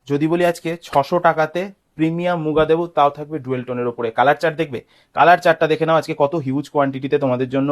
যদি বলি আজকে 600 টাকাতে প্রিমিয়াম মুগা দেবো, তাও থাকবে ডুয়েল টোনের ওপরে। কালার চার্ট দেখবে, কালার চার্টটা দেখে নাও আজকে কত হিউজ কোয়ান্টিটিতে তোমাদের জন্য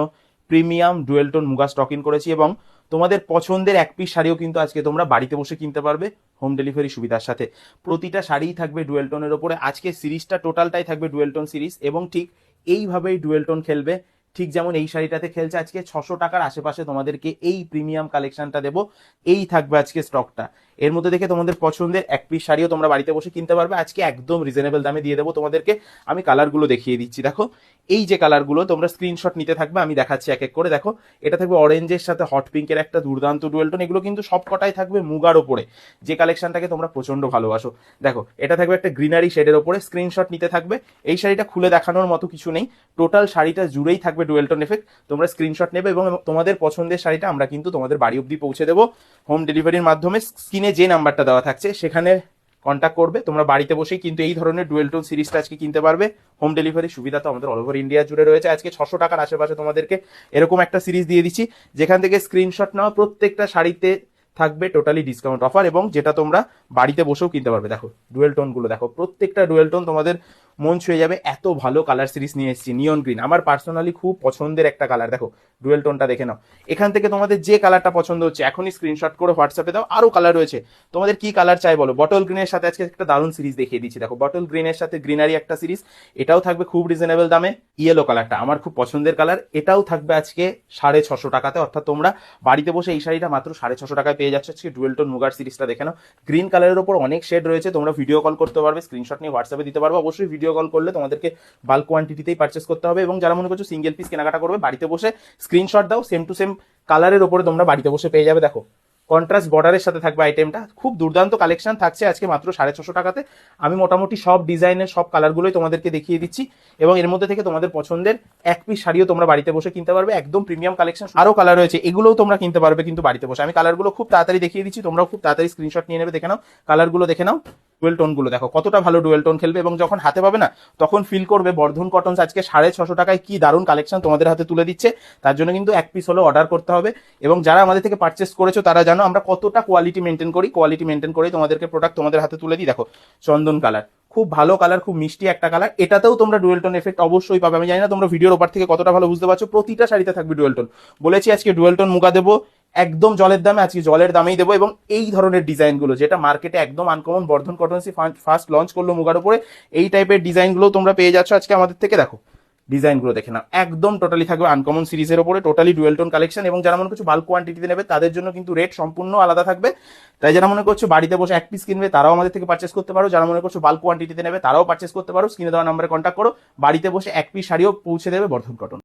premium dual tone muga stock in করেছি। এবং তোমাদের পছন্দের এক পিস শাড়িও কিন্তু আজকে তোমরা বাড়িতে বসে কিনতে পারবে হোম ডেলিভারি সুবিধার সাথে। প্রতিটা শাড়িই থাকবে ডুয়েল টোনের ওপরে। আজকে সিরিজটা টোটালটাই থাকবে ডুয়েল টোন সিরিজ, এবং ঠিক এইভাবেই ডুয়েল টোন খেলবে। ঠিক যেমন এই শাড়িটাতে খেলছে, আজকে 600 টাকার আশেপাশে তোমাদেরকে এই প্রিমিয়াম কালেকশনটা দেবো। এই থাকবে আজকে স্টকটা। এর মধ্যে দেখে তোমাদের পছন্দের এক পিস শাড়িও তোমরা বাড়িতে বসে কিনতে পারবে। আজকে একদম রিজনেবল দামে দিয়ে দেবো তোমাদেরকে। আমি কালারগুলো দেখিয়ে দিচ্ছি, দেখো এই যে কালারগুলো, তোমরা স্ক্রিনশট নিতে থাকবে, আমি দেখাচ্ছি এক এক করে। দেখো এটা থাকবে অরেঞ্জের সাথে হট পিঙ্কের একটা দুর্দান্ত ডুয়েল টোন। এগুলো কিন্তু সব কটাই থাকবে মুগার ওপরে, যে কালেকশনটাকে তোমরা প্রচন্ড ভালোবাসো। দেখো এটা থাকবে একটা গ্রিনারি শেডের ওপরে, স্ক্রিনশট নিতে থাকবে। এই শাড়িটা খুলে দেখানোর মতো কিছু নেই, টোটাল শাড়িটা জুড়েই থাকবে ডুয়েল টোন এফেক্ট। তোমরা স্ক্রিনশট নেবে এবং তোমাদের পছন্দের শাড়িটা আমরা কিন্তু তোমাদের বাড়ি অবধি পৌঁছে দেবো হোম ডেলিভারির মাধ্যমে। স্ক্রিনে যে নাম্বারটা দেওয়া থাকছে সেখানে কন্ট্যাক্ট করবে, তোমরা বাড়িতে বসেই কিন্তু এই ধরনের ডুয়েল টোন সিরিজটা আজকে কিনতে পারবে। হোম ডেলিভারি সুবিধা তো আমাদের অল ওভার ইন্ডিয়া জুড়ে রয়েছে। আজকে 600 টাকার আশেপাশে তোমাদেরকে এরকম একটা সিরিজ দিয়ে দিচ্ছি, যেখান থেকে স্ক্রিনশট নেওয়া প্রত্যেকটা শাড়িতে থাকবে টোটালি ডিসকাউন্ট অফার, এবং যেটা তোমরা বাড়িতে বসেও কিনতে পারবে। দেখো ডুয়েল টোন গুলো দেখো, প্রত্যেকটা ডুয়েল টোন তোমাদের মন ছুঁয়ে যাবে। এত ভালো কালার সিরিজ নিয়ে এসেছি। নিয়ন গ্রিন আমার পার্সোনালি খুব পছন্দের একটা কালার, দেখো ডুয়েল টোনটা দেখে নাও। এখান থেকে তোমাদের যে কালারটা পছন্দ হচ্ছে এখনই স্ক্রিনশট করে হোয়াটসঅ্যাপে দাও। আরো কালার রয়েছে, তোমাদের কি কালার চাই বলো। বটল গ্রিনের সাথে আজকে একটা দারুণ সিরিজ দেখিয়ে দিচ্ছি, দেখো বটল গ্রিনের সাথে গ্রিনারি একটা সিরিজ, এটাও থাকবে খুব রিজনেবল দামে। ইয়েলো কালারটা আমার খুব পছন্দের কালার, এটাও থাকবে আজকে 650 টাকাতে। অর্থাৎ তোমরা বাড়িতে বসে এই শাড়িটা মাত্র 650 টাকায় পেয়ে যাচ্ছে। আজকে ডুয়েল টোন মুগার সিরিজটা দেখে নাও। গ্রিন কালারের উপর অনেক শেড রয়েছে, তোমরা ভিডিও কল করতে পারবে, স্ক্রিনশট নিয়ে হোয়াটসঅ্যাপে দিতে পারবে। অবশ্যই ভিডিও কল করলে তোমাদেরকে বাল্ক কোয়ান্টিটিতেই পারচেস করতে হবে, এবং যারা মনে করছো সিঙ্গেল পিস কেনাকাটা করবে বাড়িতে বসে স্ক্রিনশট দাও, সেম টু সেম কালারের উপরে তোমরা বাড়িতে বসে পেয়ে যাবে। দেখো কন্ট্রাস্ট বর্ডারের সাথে থাকবে আইটেমটা, খুব দুর্দান্ত কালেকশন থাকছে আজকে মাত্র 650 টাকাতে। আমি মোটামুটি সব ডিজাইনের সব কালারগুলোই তোমাদেরকে দেখিয়ে দিচ্ছি, এবং এর মধ্যে থেকে তোমাদের পছন্দের এক পিস শাড়িও তোমরা বাড়িতে বসে কিনতে পারবে। একদম প্রিমিয়াম কালেকশন, আরো কালার রয়েছে, এগুলোও তোমরা কিনতে পারবে কিন্তু বাড়িতে বসে। আমি কালারগুলো খুব তাড়াতাড়ি দেখিয়ে দিচ্ছি, তোমরাও খুব তাড়াতাড়ি স্ক্রিনশট নিয়ে নেবে, দেখে নাও কালারগুলো দেখে নাও। ডুয়েল টোন গুলো দেখো কতটা ভালো ডুয়েল টোন খেলবে, এবং যখন হাতে পাবে না তখন ফিল করবে বর্ধন কটনস আজকে 650 টাকায় কি দারুণ কালেকশন তোমাদের হাতে তুলে দিচ্ছে। তার জন্য কিন্তু এক পিস হলো অর্ডার করতে হবে, এবং যারা আমাদের থেকে পারচেস করেছো তারা জানো আমরা কতটা কোয়ালিটি মেনটেন করি। কোয়ালিটি মেনটেন করেই তোমাদেরকে প্রোডাক্ট তোমাদের হাতে তুলে দিই। দেখো চন্দন কালার, খুব ভালো কালার, খুব মিষ্টি একটা কালার। এটাতেও তোমরা ডুয়েল টোন এফেক্ট অবশ্যই পাবে। আমি জানি না তোমরা ভিডিওর ওপর থেকে কতটা ভালো বুঝতে পারছো, প্রতিটা শাড়িতে থাকবে ডুয়েল টোন। বলেছি আজকে ডুয়েল টোন মুগা দেবো একদম জলের দামে, আজকে জলের দামেই দেবো। এবং এই ধরনের ডিজাইনগুলো যেটা মার্কেটে একদম আনকমন, বর্ধন কটনসি ফার্স্ট লঞ্চ করলো মুগার উপরে, এই টাইপের ডিজাইনগুলো তোমরা পেয়ে যাচ্ছ আজকে আমাদের থেকে। দেখো ডিজাইনগুলো দেখে নাও, একদম টোটালি থাকবে আনকমন সিরিজের উপরে, টোটালি ডুয়েল টোন কালেকশন। এবং যারা মনে করছো বাল্ক কোয়ান্টিটিতে নেবে তাদের জন্য কিন্তু রেট সম্পূর্ণ আলাদা থাকবে। তাই যারা মনে করছো বাড়িতে বসে এক পিস কিনবে তারাও আমাদের থেকে পারচেস করতে পারো, যারা মনে করছো বাল্ক কোয়ান্টিটিতে নেবে তারাও পারচেস করতে পারো। স্ক্রিনে দেওয়া নাম্বারে কন্ট্যাক্ট করো, বাড়িতে বসে এক পিস শাড়িও পৌঁছে দেবে বর্ধন কটন।